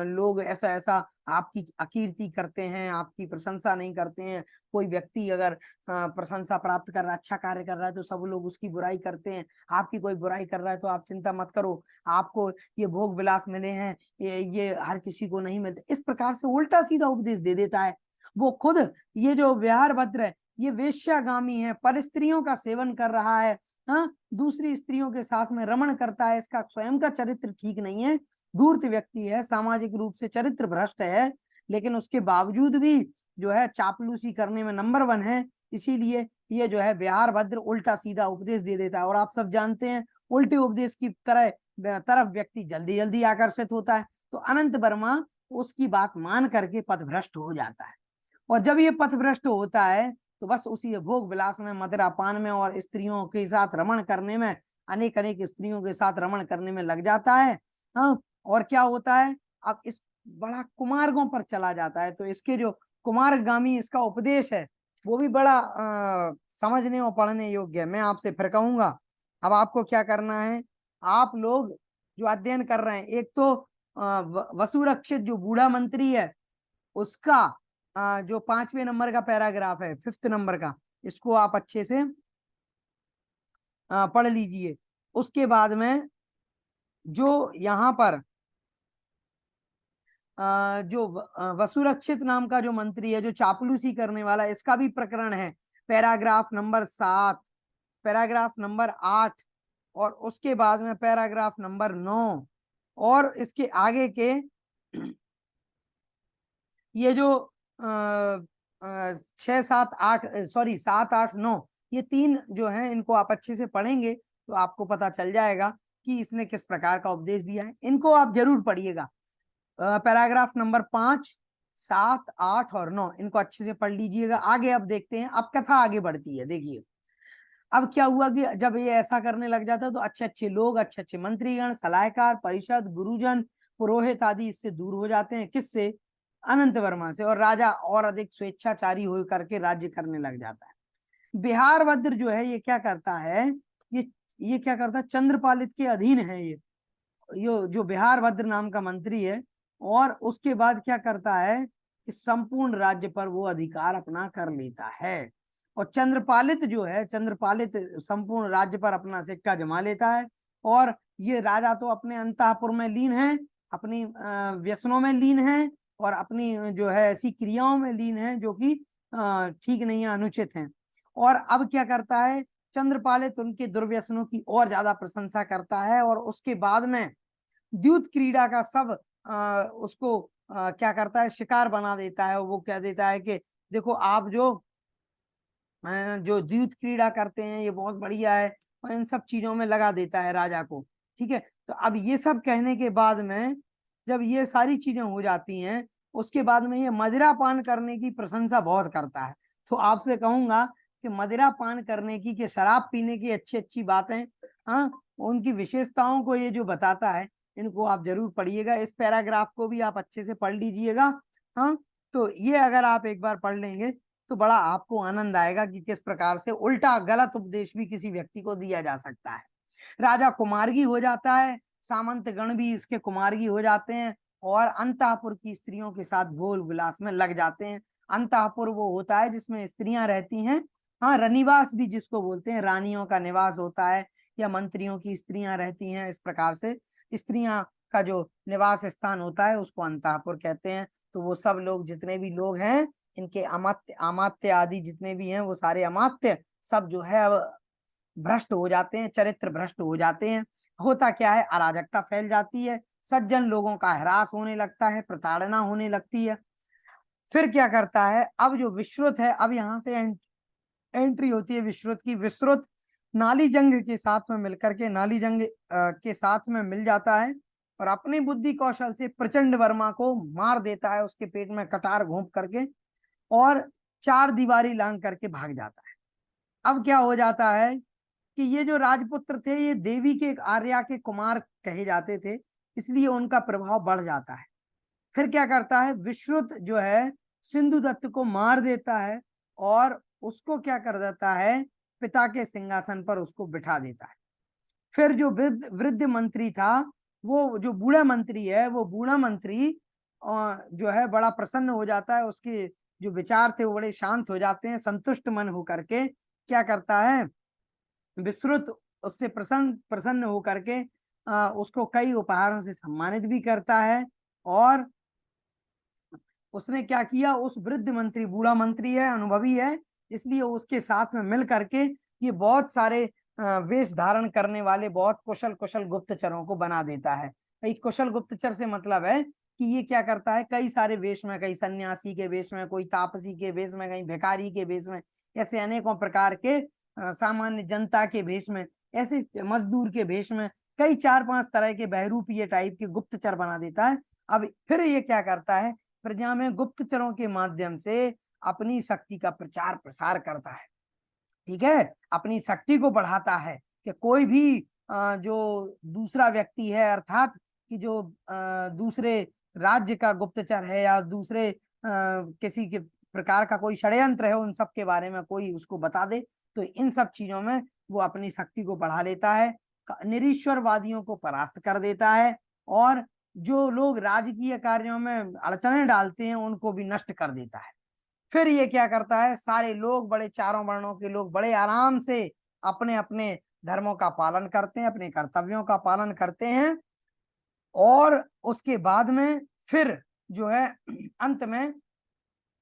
[SPEAKER 1] लोग ऐसा ऐसा आपकी अकीर्ति करते हैं, आपकी प्रशंसा नहीं करते हैं, कोई व्यक्ति अगर प्रशंसा प्राप्त कर रहा है, अच्छा कार्य कर रहा है, तो सब लोग उसकी बुराई करते हैं, आपकी कोई बुराई कर रहा है तो आप चिंता मत करो, आपको ये भोग विलास मिले हैं, ये हर किसी को नहीं मिलते। इस प्रकार से उल्टा सीधा उपदेश दे देता है। वो खुद, ये जो विहार भद्र है, ये वेश्यागामी है, पर स्त्रियों का सेवन कर रहा है, हाँ, दूसरी स्त्रियों के साथ में रमण करता है, इसका स्वयं का चरित्र ठीक नहीं है, धूर्त व्यक्ति है, सामाजिक रूप से चरित्र भ्रष्ट है, लेकिन उसके बावजूद भी जो है चापलूसी करने में नंबर 1 है। इसीलिए ये जो है विहार भद्र उल्टा सीधा उपदेश दे देता है, और आप सब जानते हैं उल्टे उपदेश की तरफ व्यक्ति जल्दी जल्दी आकर्षित होता है। तो अनंत वर्मा उसकी बात मान करके पथभ्रष्ट हो जाता है, और जब ये पथभ्रष्ट होता है तो बस उसी भोग विलास में, मदिरा पान में और स्त्रियों के साथ रमण करने में, अनेक अनेक स्त्रियों के साथ रमण करने में लग जाता है। हाँ, और क्या होता है, अब इस बड़ा कुमार्गों पर चला जाता है। तो इसके जो कुमारगामी इसका उपदेश है, वो भी बड़ा समझने और पढ़ने योग्य है। मैं आपसे फिर कहूंगा, अब आपको क्या करना है, आप लोग जो अध्ययन कर रहे हैं, एक तो वसुरक्षित जो बूढ़ा मंत्री है उसका जो 5वें नंबर का पैराग्राफ है, 5th नंबर का, इसको आप अच्छे से पढ़ लीजिए। उसके बाद में जो यहाँ पर जो वसुरक्षित नाम का जो मंत्री है, जो चापलूसी करने वाला, इसका भी प्रकरण है, पैराग्राफ नंबर 7, पैराग्राफ नंबर 8, और उसके बाद में पैराग्राफ नंबर 9, और इसके आगे के ये जो 6, 7, 8, सॉरी 7, 8, 9, ये 3 जो हैं, इनको आप अच्छे से पढ़ेंगे तो आपको पता चल जाएगा कि इसने किस प्रकार का उपदेश दिया है। इनको आप जरूर पढ़िएगा। पैराग्राफ नंबर 5, 7, 8 और 9, इनको अच्छे से पढ़ लीजिएगा। आगे अब देखते हैं, अब कथा आगे बढ़ती है। देखिए, अब क्या हुआ कि जब ये ऐसा करने लग जाता है तो अच्छे अच्छे लोग, अच्छे अच्छे मंत्रीगण, सलाहकार, परिषद, गुरुजन, पुरोहित आदि इससे दूर हो जाते हैं। किससे? अनंत वर्मा से, और राजा और अधिक स्वेच्छाचारी हो करके राज्य करने लग जाता है। बिहारभद्र जो है ये क्या करता है, ये क्या करता है, चंद्रपालित के अधीन है ये जो बिहारभद्र नाम का मंत्री है, और उसके बाद क्या करता है कि संपूर्ण राज्य पर वो अधिकार अपना कर लेता है। और चंद्रपालित जो है, चंद्रपालित संपूर्ण राज्य पर अपना सिक्का जमा लेता है। और ये राजा तो अपने अंतःपुर में लीन है, अपनी व्यसनों में लीन है, और अपनी जो है ऐसी क्रियाओं में लीन है जो कि ठीक नहीं है, अनुचित है। और अब क्या करता है, चंद्रपालित उनके दुर्व्यसनों की और ज्यादा प्रशंसा करता है, और उसके बाद में द्यूत क्रीड़ा का सब उसको क्या करता है, शिकार बना देता है। वो कह देता है कि देखो आप जो द्यूत क्रीड़ा करते हैं ये बहुत बढ़िया है, और इन सब चीजों में लगा देता है राजा को। ठीक है, तो अब ये सब कहने के बाद में जब ये सारी चीजें हो जाती हैं, उसके बाद में ये मदिरा पान करने की प्रशंसा बहुत करता है। तो आपसे कहूंगा कि मदिरा पान करने की, कि शराब पीने की अच्छी अच्छी बातें, हाँ, उनकी विशेषताओं को ये जो बताता है, इनको आप जरूर पढ़िएगा। इस पैराग्राफ को भी आप अच्छे से पढ़ लीजिएगा। हाँ, तो ये अगर आप एक बार पढ़ लेंगे तो बड़ा आपको आनंद आएगा कि किस प्रकार से उल्टा गलत उपदेश भी किसी व्यक्ति को दिया जा सकता है। राजा कुमारगी हो जाता है, सामंत गण भी इसके कुमारगी हो जाते हैं, और अंतःपुर की स्त्रियों के साथ भोल विलास में लग जाते हैं। अंतःपुर वो होता है जिसमें स्त्रियां रहती हैं, हाँ, रनिवास भी जिसको बोलते हैं, रानियों का निवास होता है, या मंत्रियों की स्त्रियां रहती हैं। इस प्रकार से स्त्रियां का जो निवास स्थान होता है उसको अंतःपुर कहते हैं। तो वो सब लोग, जितने भी लोग हैं, इनके अमात्य अमात्य आदि जितने भी हैं, वो सारे अमात्य सब जो है भ्रष्ट हो जाते हैं, चरित्र भ्रष्ट हो जाते हैं। होता क्या है, अराजकता फैल जाती है, सज्जन लोगों का ह्रास होने लगता है, प्रताड़ना होने लगती है। फिर क्या करता है, अब जो विश्रुत है, अब यहाँ से एंट्री होती है विश्रुत की। विश्रुत नाली जंग के साथ में मिलकर के, नाली जंग के साथ में मिल जाता है, और अपनी बुद्धि कौशल से प्रचंड वर्मा को मार देता है, उसके पेट में कटार घोंप करके, और चार दीवारी लांग करके भाग जाता है। अब क्या हो जाता है कि ये जो राजपुत्र थे, ये देवी के आर्या के कुमार कहे जाते थे, इसलिए उनका प्रभाव बढ़ जाता है। फिर क्या करता है, विश्रुत जो है सिंधु दत्त को मार देता है, और उसको क्या कर देता है, पिता के सिंहासन पर उसको बिठा देता है। फिर जो वृद्ध वृद्ध मंत्री था, वो जो बूढ़ा मंत्री है, वो बूढ़ा मंत्री जो है बड़ा प्रसन्न हो जाता है, उसके जो विचार थे वो बड़े शांत हो जाते हैं। संतुष्ट मन होकर के क्या करता है, विश्रुत उससे प्रसन्न प्रसन्न होकर के उसको कई उपहारों से सम्मानित भी करता है। और उसने क्या किया, उस वृद्ध मंत्री, बूढ़ा मंत्री है, अनुभवी है, इसलिए उसके साथ में मिल करके ये बहुत सारे वेश धारण करने वाले बहुत कुशल कुशल गुप्तचरों को बना देता है। एक कुशल गुप्तचर से मतलब है कि ये क्या करता है, कई सारे वेश में, कई सन्यासी के वेश में, कोई तापसी के वेश में, कहीं भिखारी के वेश में, ऐसे अनेकों प्रकार के सामान्य जनता के भेष में, ऐसे मजदूर के भेष में, कई चार पांच तरह के बहरूपीय टाइप के गुप्तचर बना देता है। अब फिर ये क्या करता है, प्रजा में गुप्तचरों के माध्यम से अपनी शक्ति का प्रचार प्रसार करता है। ठीक है, अपनी शक्ति को बढ़ाता है कि कोई भी जो दूसरा व्यक्ति है, अर्थात कि जो दूसरे राज्य का गुप्तचर है, या दूसरे किसी के प्रकार का कोई षड्यंत्र है, उन सब के बारे में कोई उसको बता दे, तो इन सब चीजों में वो अपनी शक्ति को बढ़ा लेता है, निरीश्वरवादियों को परास्त कर देता है, और जो लोग राजकीय कार्यों में अड़चने डालते हैं उनको भी नष्ट कर देता है। फिर ये क्या करता है, सारे लोग, बड़े चारों वर्णों के लोग बड़े आराम से अपने अपने धर्मों का पालन करते हैं, अपने कर्तव्यों का पालन करते हैं। और उसके बाद में फिर जो है अंत में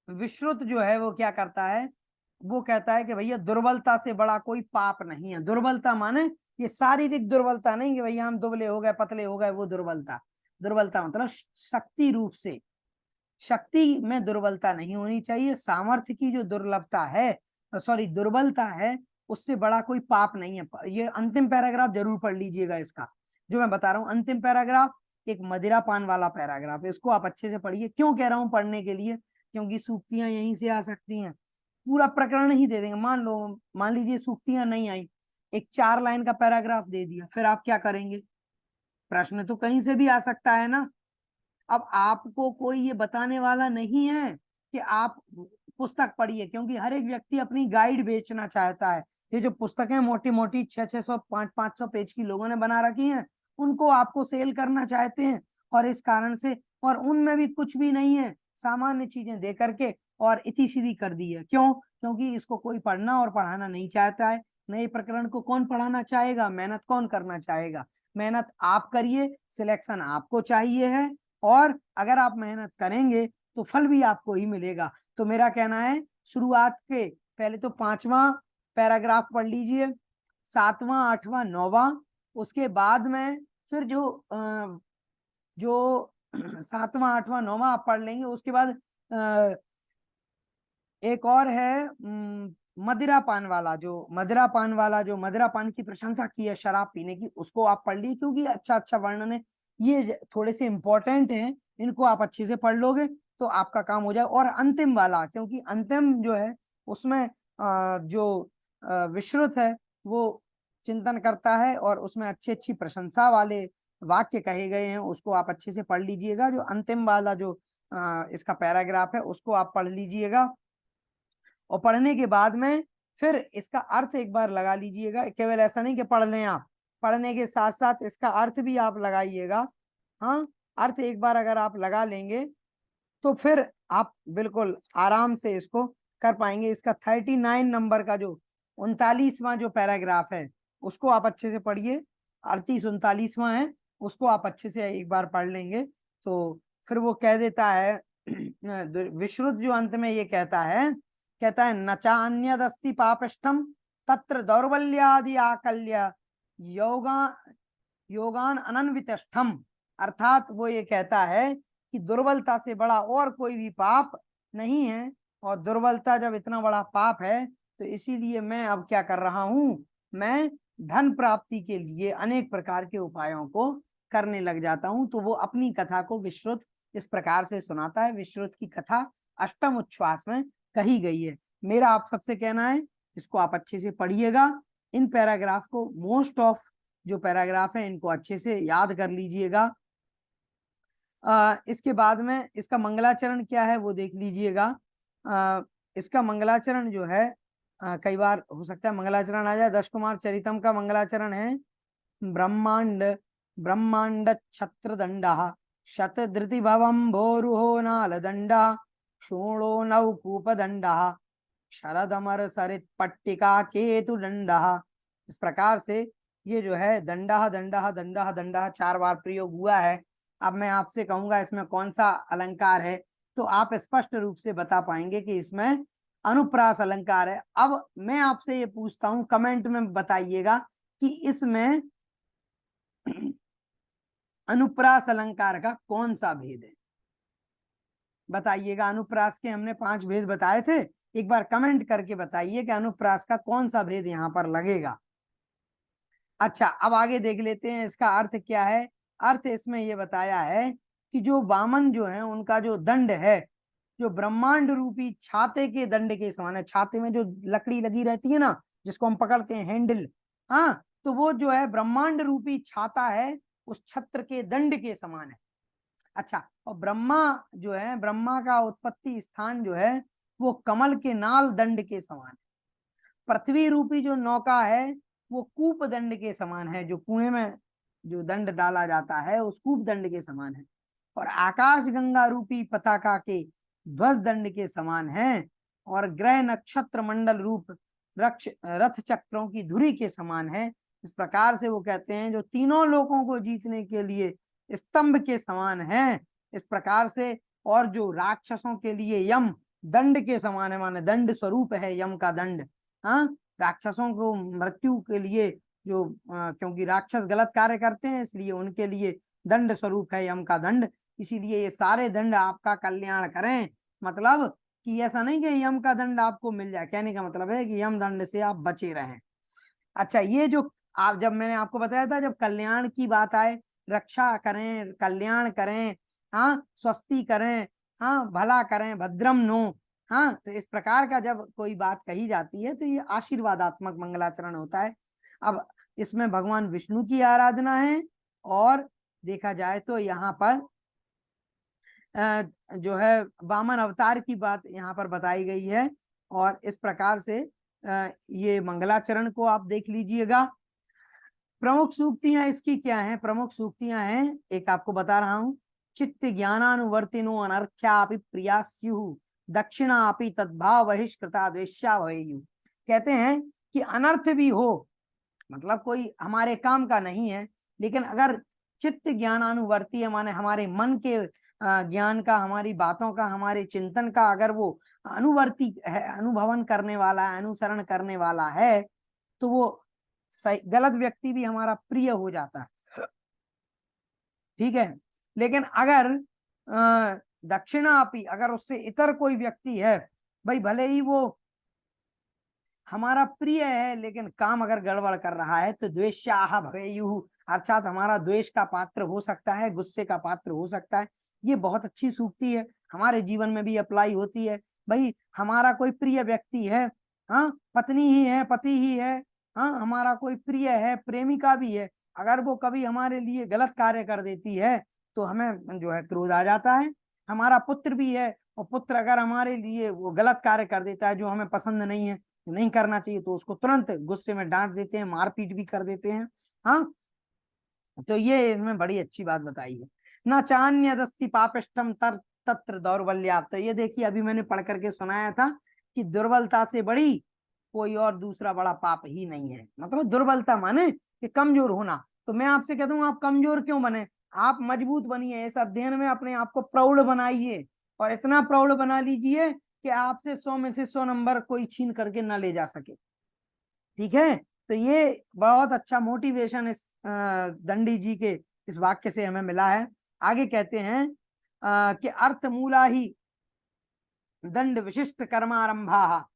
[SPEAKER 1] विश्रुत जो है वो क्या करता है, वो कहता है कि भैया दुर्बलता से बड़ा कोई पाप नहीं है। दुर्बलता माने ये शारीरिक दुर्बलता नहीं कि भैया हम दुबले हो गए, पतले हो गए, वो दुर्बलता। दुर्बलता मतलब शक्ति रूप से, शक्ति में दुर्बलता नहीं होनी चाहिए। सामर्थ्य की जो दुर्लभता है, सॉरी दुर्बलता है, उससे बड़ा कोई पाप नहीं है। ये अंतिम पैराग्राफ जरूर पढ़ लीजिएगा इसका, जो मैं बता रहा हूँ। अंतिम पैराग्राफ एक मदिरा पान वाला पैराग्राफ है, इसको आप अच्छे से पढ़िए। क्यों कह रहा हूँ पढ़ने के लिए, क्योंकि सूक्तियां यहीं से आ सकती हैं। पूरा प्रकरण ही दे देंगे, मान लीजिए सूक्तियां नहीं आई, एक 4 लाइन का पैराग्राफ दे दिया, फिर आप क्या करेंगे, प्रश्न तो कहीं से भी आ सकता है ना। अब आपको कोई ये बताने वाला नहीं है कि आप पुस्तक पढ़िए, क्योंकि हर एक व्यक्ति अपनी गाइड बेचना चाहता है। ये जो पुस्तकें मोटी मोटी 600 500 पेज की लोगों ने बना रखी हैं, उनको आपको सेल करना चाहते हैं, और इस कारण से, और उनमें भी कुछ भी नहीं है, सामान्य चीजें दे करके और इतिश्री कर दी है। क्यों? क्योंकि इसको कोई पढ़ना और पढ़ाना नहीं चाहता है। नए प्रकरण को कौन पढ़ाना चाहेगा? मेहनत कौन करना चाहेगा? मेहनत आप करिए, सिलेक्शन आपको चाहिए है, और अगर आप मेहनत करेंगे तो फल भी आपको ही मिलेगा। तो मेरा कहना है, शुरुआत के पहले तो 5वां पैराग्राफ पढ़ लीजिए, 7वां 8वां 9वां, उसके बाद में फिर जो 7वां 8वां 9वां आप पढ़ लेंगे, उसके बाद एक और है मदिरा पान वाला, जो मदिरा पान की प्रशंसा की है शराब पीने की, उसको आप पढ़ लीजिए, क्योंकि अच्छा अच्छा वर्णन है। ये थोड़े से इंपॉर्टेंट हैं, इनको आप अच्छे से पढ़ लोगे तो आपका काम हो जाए। और अंतिम वाला, क्योंकि अंतिम जो है उसमें जो विश्रुत है वो चिंतन करता है, और उसमें अच्छी अच्छी प्रशंसा वाले वाक्य कहे गए हैं, उसको आप अच्छे से पढ़ लीजिएगा। जो अंतिम वाला जो इसका पैराग्राफ है उसको आप पढ़ लीजिएगा, और पढ़ने के बाद में फिर इसका अर्थ एक बार लगा लीजिएगा। केवल ऐसा नहीं कि पढ़ लें आप, पढ़ने के साथ साथ इसका अर्थ भी आप लगाइएगा। हाँ, अर्थ एक बार अगर आप लगा लेंगे तो फिर आप बिल्कुल आराम से इसको कर पाएंगे। इसका 39 नंबर का जो 39वां जो पैराग्राफ है उसको आप अच्छे से पढ़िए, 38 39वां है, उसको आप अच्छे से एक बार पढ़ लेंगे तो फिर वो कह देता है विश्रुत जो अंत में ये कहता है न चान्यदस्ति पापिष्ठम तत्र दौर्बल्यादि आकल्य योगा योगान अनन्वितष्ठम। अर्थात वो ये कहता है कि दुर्बलता से बड़ा और कोई भी पाप नहीं है, और दुर्बलता जब इतना बड़ा पाप है तो इसीलिए मैं अब क्या कर रहा हूं, मैं धन प्राप्ति के लिए अनेक प्रकार के उपायों को करने लग जाता हूं। तो वो अपनी कथा को विश्रुत इस प्रकार से सुनाता है। विश्रुत की कथा अष्टम उच्छ्वास में कही गई है। मेरा आप सबसे कहना है, इसको आप अच्छे से पढ़िएगा, इन पैराग्राफ को, मोस्ट ऑफ जो पैराग्राफ है इनको अच्छे से याद कर लीजिएगा। इसके बाद में इसका मंगलाचरण क्या है वो देख लीजिएगा। इसका मंगलाचरण जो है कई बार हो सकता है मंगलाचरण आ जाए। दश कुमार चरितम का मंगलाचरण है, ब्रह्मांड छत्र दंडा शतधृति भवम भोरुहो नाल दंडा शूणो नवकूप दंडा शरदमर सरित पट्टिका केतु दंडा। इस प्रकार से ये जो है दंडा दंडा दंडा दंडा 4 बार प्रयोग हुआ है। अब मैं आपसे कहूंगा इसमें कौन सा अलंकार है, तो आप स्पष्ट रूप से बता पाएंगे कि इसमें अनुप्रास अलंकार है। अब मैं आपसे ये पूछता हूं, कमेंट में बताइएगा कि इसमें अनुप्रास अलंकार का कौन सा भेद है। बताइएगा, अनुप्रास के हमने 5 भेद बताए थे, एक बार कमेंट करके बताइए कि अनुप्रास का कौन सा भेद यहाँ पर लगेगा। अच्छा, अब आगे देख लेते हैं इसका अर्थ क्या है। अर्थ इसमें ये बताया है कि जो वामन जो है उनका जो दंड है, जो ब्रह्मांड रूपी छाते के दंड के समान है। छाते में जो लकड़ी लगी रहती है ना, जिसको हम पकड़ते हैं हैंडल, हाँ, तो वो जो है ब्रह्मांड रूपी छाता है, उस छत्र के दंड के समान है। अच्छा, और ब्रह्मा जो है, ब्रह्मा का उत्पत्ति स्थान जो है वो कमल के नाल दंड के समान है। पृथ्वी रूपी जो नौका है वो कूप दंड के समान है, जो कुएं में जो दंड डाला जाता है उस कूप दंड के समान है। और आकाश गंगा रूपी पताका के ध्वज दंड के समान है, और ग्रह नक्षत्र मंडल रूप रथ चक्रों की धुरी के समान है। इस प्रकार से वो कहते हैं जो तीनों लोगों को जीतने के लिए स्तंभ के समान है, इस प्रकार से। और जो राक्षसों के लिए यम दंड के समान है, माने दंड स्वरूप है यम का दंड। हाँ, राक्षसों को मृत्यु के लिए जो क्योंकि राक्षस गलत कार्य करते हैं इसलिए उनके लिए दंड स्वरूप है यम का दंड। इसीलिए ये सारे दंड आपका कल्याण करें, मतलब कि ऐसा नहीं कि यम का दंड आपको मिल जाए, कहने का मतलब है कि यम दंड से आप बचे रहें। अच्छा, ये जो आप, जब मैंने आपको बताया था जब कल्याण की बात आए, रक्षा करें, कल्याण करें, हाँ, स्वस्ति करें, हाँ, भला करें, भद्रम नो, हाँ, तो इस प्रकार का जब कोई बात कही जाती है तो ये आशीर्वादात्मक मंगलाचरण होता है। अब इसमें भगवान विष्णु की आराधना है, और देखा जाए तो यहाँ पर जो है वामन अवतार की बात यहाँ पर बताई गई है। और इस प्रकार से ये मंगलाचरण को आप देख लीजिएगा। प्रमुख सूक्तियां इसकी क्या हैं? प्रमुख सूक्तियां हैं, एक आपको बता रहा हूं। चित्त ज्ञानानुवर्तिनो अनर्थ्यापि प्रिया स्युः दक्षिणापि तद्भाव बहिष्कृता द्वेष्या भवेयुः। कहते हैं कि अनर्थ भी हो, मतलब कोई हमारे काम का नहीं है, लेकिन अगर चित्त ज्ञानानुवर्ती है, माने हमारे मन के ज्ञान का, हमारी बातों का, हमारे चिंतन का अगर वो अनुवर्ती है, अनुभवन करने वाला है, अनुसरण करने वाला है, तो वो सही गलत व्यक्ति भी हमारा प्रिय हो जाता है। ठीक है। लेकिन अगर दक्षिणापि, अगर उससे इतर कोई व्यक्ति है, भाई भले ही वो हमारा प्रिय है लेकिन काम अगर गड़बड़ कर रहा है, तो द्वेष्याः भवेयुः, अर्थात हमारा द्वेष का पात्र हो सकता है, गुस्से का पात्र हो सकता है। ये बहुत अच्छी सूक्ति है, हमारे जीवन में भी अप्लाई होती है। भाई हमारा कोई प्रिय व्यक्ति है, हाँ, पत्नी ही है, पति ही है, हाँ, हमारा कोई प्रिय है, प्रेमिका भी है, अगर वो कभी हमारे लिए गलत कार्य कर देती है तो हमें जो है क्रोध आ जाता है। हमारा पुत्र भी है, और पुत्र अगर हमारे लिए वो गलत कार्य कर देता है जो हमें पसंद नहीं है, नहीं करना चाहिए, तो उसको तुरंत गुस्से में डांट देते हैं, मारपीट भी कर देते हैं। हाँ, तो ये इनमें बड़ी अच्छी बात बताई है। न चान्यदस्ति पापिष्टम तर तत्र दौर्बल्यात्। तो ये देखिए, अभी मैंने पढ़ करके सुनाया था कि दुर्बलता से बड़ी कोई और दूसरा बड़ा पाप ही नहीं है। मतलब दुर्बलता माने कि कमजोर होना। तो मैं आपसे कहता हूँ, आप कमजोर क्यों बने? आप मजबूत बनिए, इस अध्ययन में अपने आप को प्रौढ़ बनाइए, और इतना प्रौढ़ बना लीजिए कि आपसे 100 में से 100 नंबर कोई छीन करके ना ले जा सके। ठीक है। तो ये बहुत अच्छा मोटिवेशन इस दंडी जी के इस वाक्य से हमें मिला है। आगे कहते हैं कि अर्थ मूला ही दंड विशिष्ट कर्मारंभा।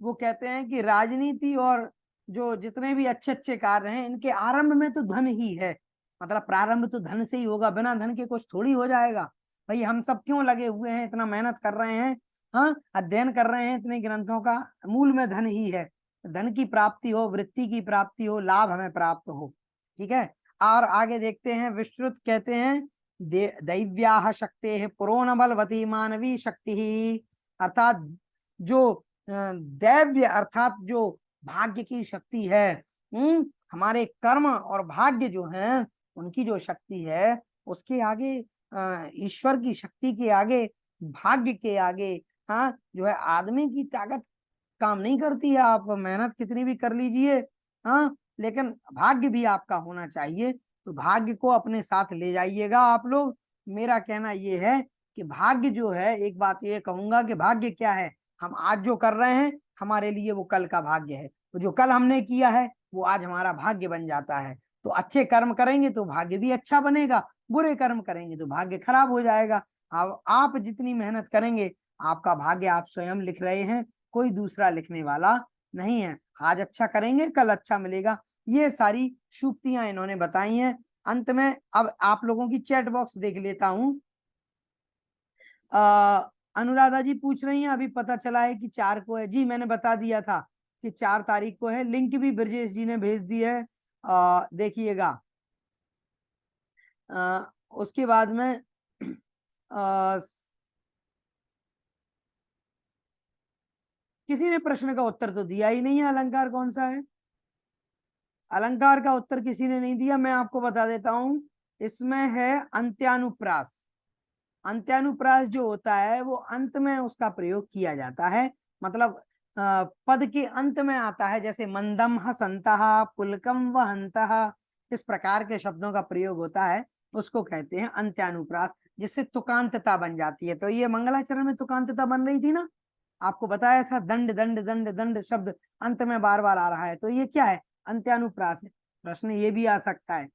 [SPEAKER 1] वो कहते हैं कि राजनीति और जो जितने भी अच्छे अच्छे कार्य हैं, इनके आरंभ में तो धन ही है। मतलब प्रारंभ तो धन से ही होगा, बिना धन के कुछ थोड़ी हो जाएगा। भाई हम सब क्यों लगे हुए हैं, इतना मेहनत कर रहे हैं, हाँ, अध्ययन कर रहे हैं इतने ग्रंथों का, मूल में धन ही है। धन की प्राप्ति हो, वृत्ति की प्राप्ति हो, लाभ हमें प्राप्त हो। ठीक है। और आगे देखते हैं, विश्रुत कहते हैं दैव्याह शक्ति पुरोन बलवती मानवी शक्ति ही, अर्थात जो दैव्य अर्थात जो भाग्य की शक्ति है, हमारे कर्म और भाग्य जो है उनकी जो शक्ति है, उसके आगे ईश्वर की शक्ति के आगे, भाग्य के आगे, हाँ, जो है आदमी की ताकत काम नहीं करती है। आप मेहनत कितनी भी कर लीजिए, हाँ, लेकिन भाग्य भी आपका होना चाहिए। तो भाग्य को अपने साथ ले जाइएगा आप लोग। मेरा कहना ये है कि भाग्य जो है, एक बात ये कहूंगा कि भाग्य क्या है, हम आज जो कर रहे हैं हमारे लिए वो कल का भाग्य है। तो जो कल हमने किया है वो आज हमारा भाग्य बन जाता है। तो अच्छे कर्म करेंगे तो भाग्य भी अच्छा बनेगा, बुरे कर्म करेंगे तो भाग्य खराब हो जाएगा। अब आप जितनी मेहनत करेंगे, आपका भाग्य आप स्वयं लिख रहे हैं, कोई दूसरा लिखने वाला नहीं है। आज अच्छा करेंगे, कल अच्छा मिलेगा। ये सारी सूक्तियां इन्होंने बताई हैं। अंत में अब आप लोगों की चैट बॉक्स देख लेता हूं। अनुराधा जी पूछ रही हैं, अभी पता चला है कि 4 को है। जी मैंने बता दिया था कि 4 तारीख को है। लिंक भी ब्रजेश जी ने भेज दी है, देखिएगा। उसके बाद में किसी ने प्रश्न का उत्तर तो दिया ही नहीं है, अलंकार कौन सा है? अलंकार का उत्तर किसी ने नहीं दिया। मैं आपको बता देता हूं, इसमें है अंत्यानुप्रास। अंत्यानुप्रास जो होता है वो अंत में उसका प्रयोग किया जाता है। मतलब पद के अंत में आता है, जैसे मंदम हसंतः, पुलकम वहंतः, इस प्रकार के शब्दों का प्रयोग होता है, उसको कहते हैं अंत्यानुप्रास, जिससे तुकांतता बन जाती है। तो ये मंगलाचरण में तुकांतता बन रही थी ना, आपको बताया था, दंड दंड दंड दंड शब्द अंत में बार बार आ रहा है, तो ये क्या है? अंत्यानुप्रास है। प्रश्न ये भी आ सकता है